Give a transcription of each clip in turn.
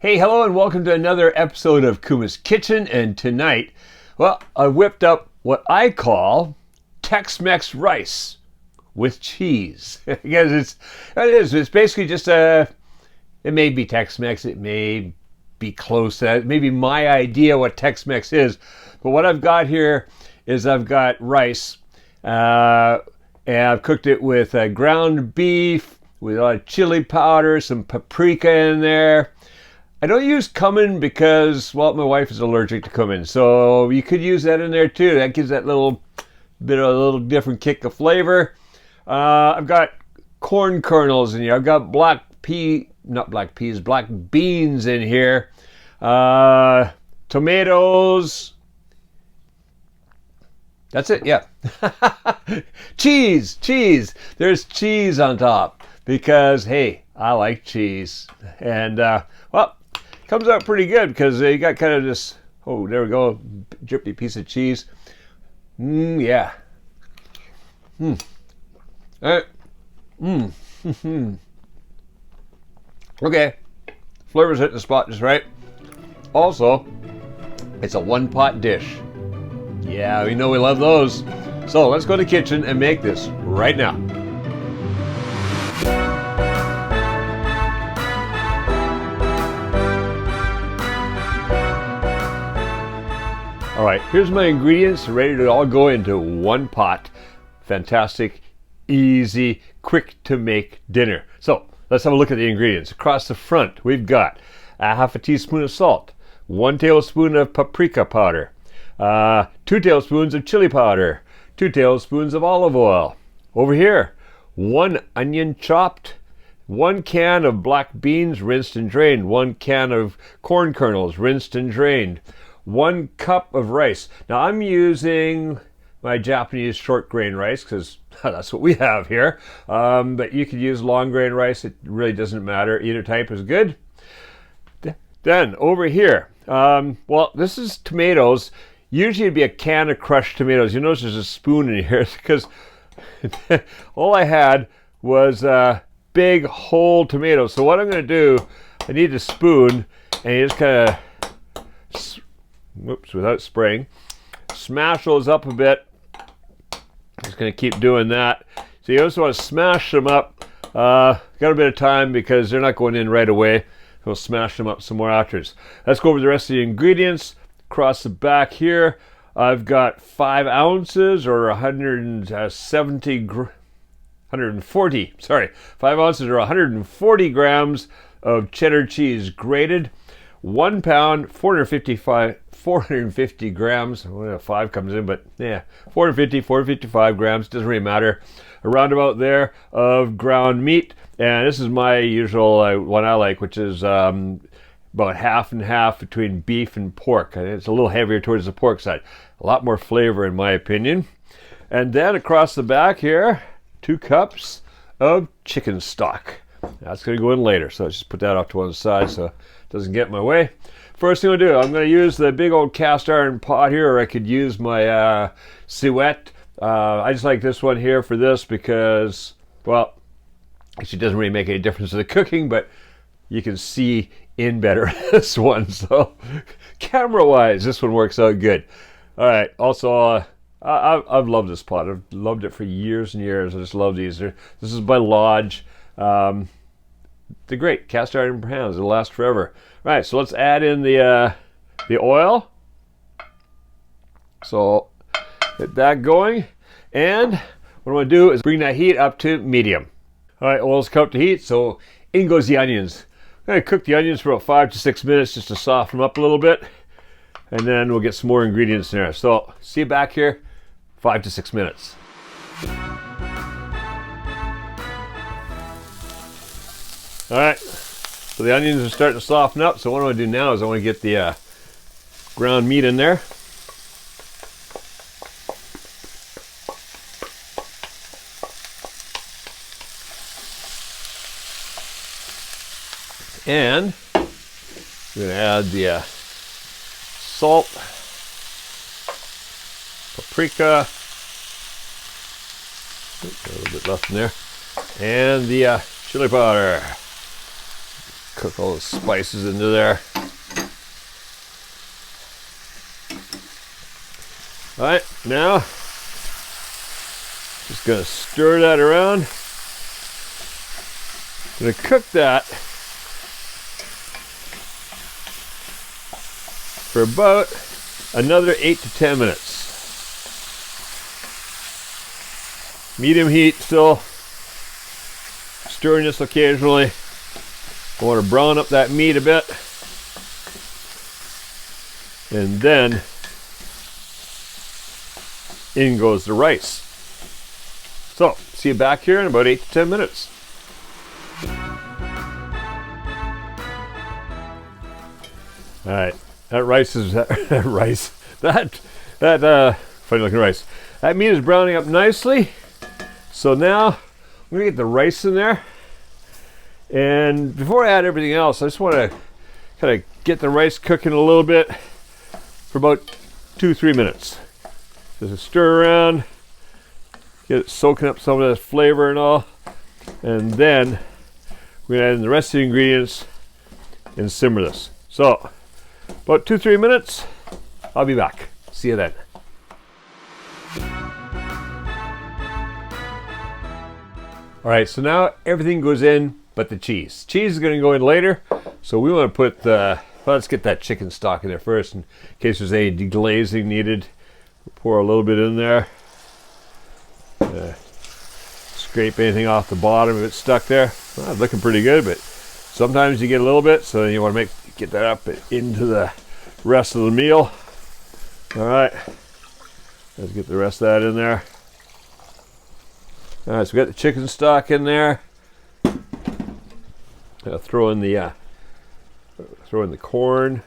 Hey, hello, and welcome to another episode of Kuma's Kitchen. And tonight, well, I whipped up what I call Tex-Mex rice with cheese. Because it's basically just it may be Tex-Mex, it may be close to that. Maybe my idea what Tex-Mex is. But what I've got here is I've got rice, and I've cooked it with ground beef, with a lot of chili powder, some paprika in there. I don't use cumin because, well, my wife is allergic to cumin, so you could use that in there too. That gives that little different kick of flavor. I've got corn kernels in here. I've got black beans in here. Tomatoes. That's it, yeah. Cheese. There's cheese on top because, hey, I like cheese. And, well, comes out pretty good because you got kind of this, oh, there we go, drippy piece of cheese. Yeah. All right. Okay. Flavor's hitting the spot just right. Also, it's a one-pot dish. Yeah, we know we love those. So let's go to the kitchen and make this right now. All right, here's my ingredients ready to all go into one pot. Fantastic, easy, quick to make dinner. So let's have a look at the ingredients. Across the front, we've got a half a teaspoon of salt, 1 tablespoon of paprika powder, 2 tablespoons of chili powder, 2 tablespoons of olive oil. Over here, 1 onion chopped, 1 can of black beans rinsed and drained, 1 can of corn kernels rinsed and drained, 1 cup of rice. Now I'm using my Japanese short grain rice because that's what we have here. But you could use long grain rice. It really doesn't matter. Either type is good. Then over here, well, this is tomatoes. Usually it'd be a can of crushed tomatoes. You notice there's a spoon in here because all I had was big whole tomatoes. So what I'm going to do, I need a spoon, and you just kind of, whoops, without spraying, smash those up a bit. Just going to keep doing that. So you also want to smash them up. Got a bit of time because they're not going in right away. We'll smash them up some more afterwards. Let's go over the rest of the ingredients. Across the back here, I've got 5 ounces or 5 ounces or 140 grams of cheddar cheese grated. 1 pound, 450 grams, well, 5 comes in, but yeah, 455 grams, doesn't really matter. Around about there of ground meat, and this is my usual one I like, which is about half and half between beef and pork. And it's a little heavier towards the pork side. A lot more flavor in my opinion. And then across the back here, 2 cups of chicken stock. That's going to go in later, so let's just put that off to one side so it doesn't get in my way. First thing I'll do, I'm going to use the big old cast iron pot here, or I could use my suet. I just like this one here for this because, well, actually it doesn't really make any difference to the cooking, but you can see in better this one. So camera-wise, this one works out good. All right, also, I've loved this pot. I've loved it for years and years. I just love these. This is by Lodge. They're great. Cast iron pans. It'll last forever. All right, so let's add in the oil. So get that going. And what I'm going to do is bring that heat up to medium. All right, oil's come up to heat, so in goes the onions. I'm going to cook the onions for about 5 to 6 minutes just to soften them up a little bit. And then we'll get some more ingredients in there. So see you back here, 5 to 6 minutes. All right, so the onions are starting to soften up. So what I want to do now is I want to get the ground meat in there. And we're going to add the salt, paprika, a little bit left in there, and the chili powder. Cook all the spices into there. All right, now just gonna stir that around. Gonna cook that for about another 8 to 10 minutes. Medium heat still. Stirring this occasionally. I want to brown up that meat a bit. And then in goes the rice. So, see you back here in about 8 to 10 minutes. All right, that rice is funny looking rice. That meat is browning up nicely. So now I'm gonna get the rice in there. And before I add everything else, I just want to kind of get the rice cooking a little bit for about 2-3 minutes. Just stir around, get it soaking up some of that flavor and all, and then we're gonna add in the rest of the ingredients and simmer this. So about 2-3 minutes, I'll be back. See you then. All right, so now everything goes in but the cheese. Cheese is gonna go in later, so we wanna put well, let's get that chicken stock in there first in case there's any deglazing needed. Pour a little bit in there. Scrape anything off the bottom if it's stuck there. Well, it's looking pretty good, but sometimes you get a little bit, so then you want to get that up into the rest of the meal. All right, let's get the rest of that in there. All right, so we got the chicken stock in there. Throw in the corn.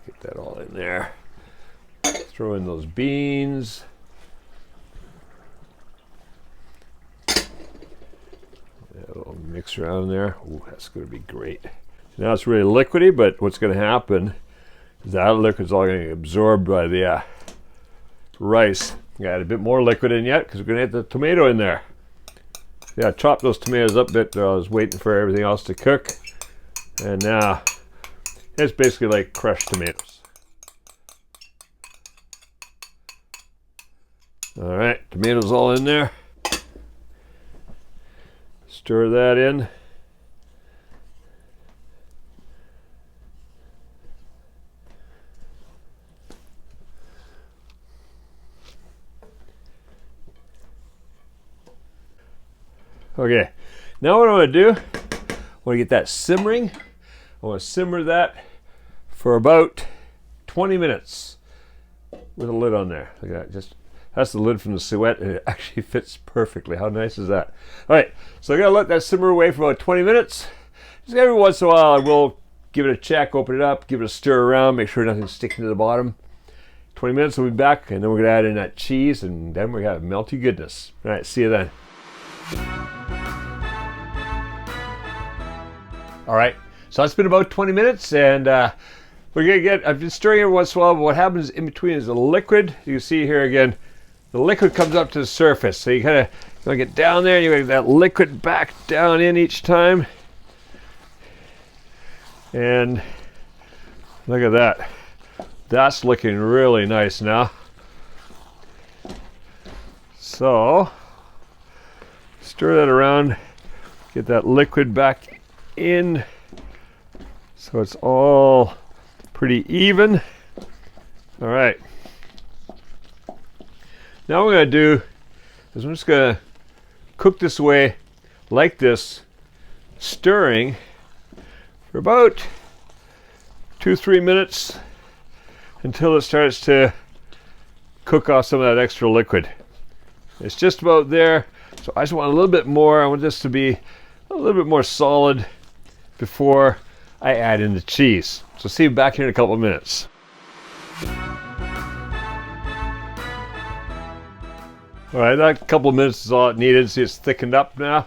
Get that all in there. Throw in those beans. A little mix around in there. Ooh, that's going to be great. Now it's really liquidy, but what's going to happen is that liquid's all going to get absorbed by the rice. We got a bit more liquid in yet because we're going to get the tomato in there. Yeah, chop those tomatoes up a bit. I was waiting for everything else to cook, and now it's basically like crushed tomatoes. All right, tomatoes all in there. Stir that in. Okay, now what I want to do, I want to get that simmering. I want to simmer that for about 20 minutes with a lid on there. Look at that, that's the lid from the Suet, and it actually fits perfectly. How nice is that? All right, so I gotta let that simmer away for about 20 minutes. Just every once in a while, I will give it a check, open it up, give it a stir around, make sure nothing's sticking to the bottom. 20 minutes, we'll be back, and then we're gonna add in that cheese, and then we got melty goodness. All right, see you then. All right, so it's been about 20 minutes, and we're gonna I've been stirring every once in a while, but what happens in between is the liquid. You can see here again, the liquid comes up to the surface. So you kind of get down there, and you get that liquid back down in each time. And look at that. That's looking really nice now. So stir that around, get that liquid back in so it's all pretty even. All right. Now what I'm going to do is I'm just going to cook this away like this, stirring for about 2-3 minutes until it starts to cook off some of that extra liquid. It's just about there, so I just want a little bit more. I want this to be a little bit more solid before I add in the cheese. So see you back here in a couple of minutes. All right, that couple of minutes is all it needed. See, it's thickened up now.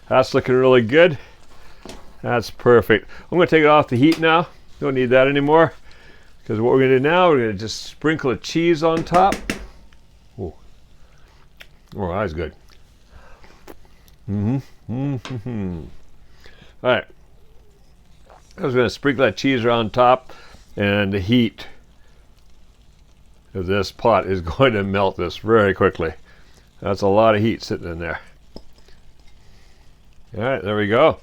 That's looking really good. That's perfect. I'm going to take it off the heat now. Don't need that anymore. Because what we're going to do now, we're going to just sprinkle the cheese on top. Oh, that's good. All right. I was going to sprinkle that cheese around top, and the heat of this pot is going to melt this very quickly. That's a lot of heat sitting in there. All right, there we go.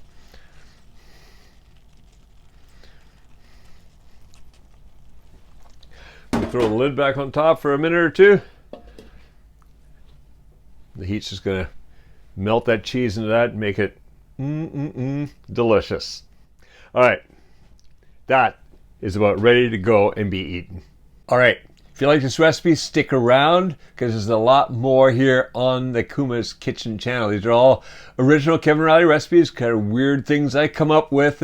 We'll throw the lid back on top for a minute or two. The heat's just going to melt that cheese into that and make it delicious. All right, that is about ready to go and be eaten. All right, if you like this recipe, stick around because there's a lot more here on the Kuma's Kitchen channel. These are all original Kevin Riley recipes, kind of weird things I come up with.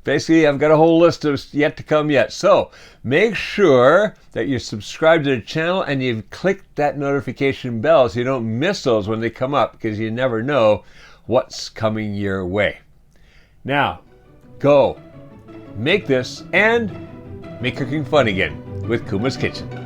Basically, I've got a whole list of yet to come yet. So make sure that you're subscribed to the channel and you've clicked that notification bell so you don't miss those when they come up, because you never know what's coming your way. Now, go make this and make cooking fun again with Kuma's Kitchen.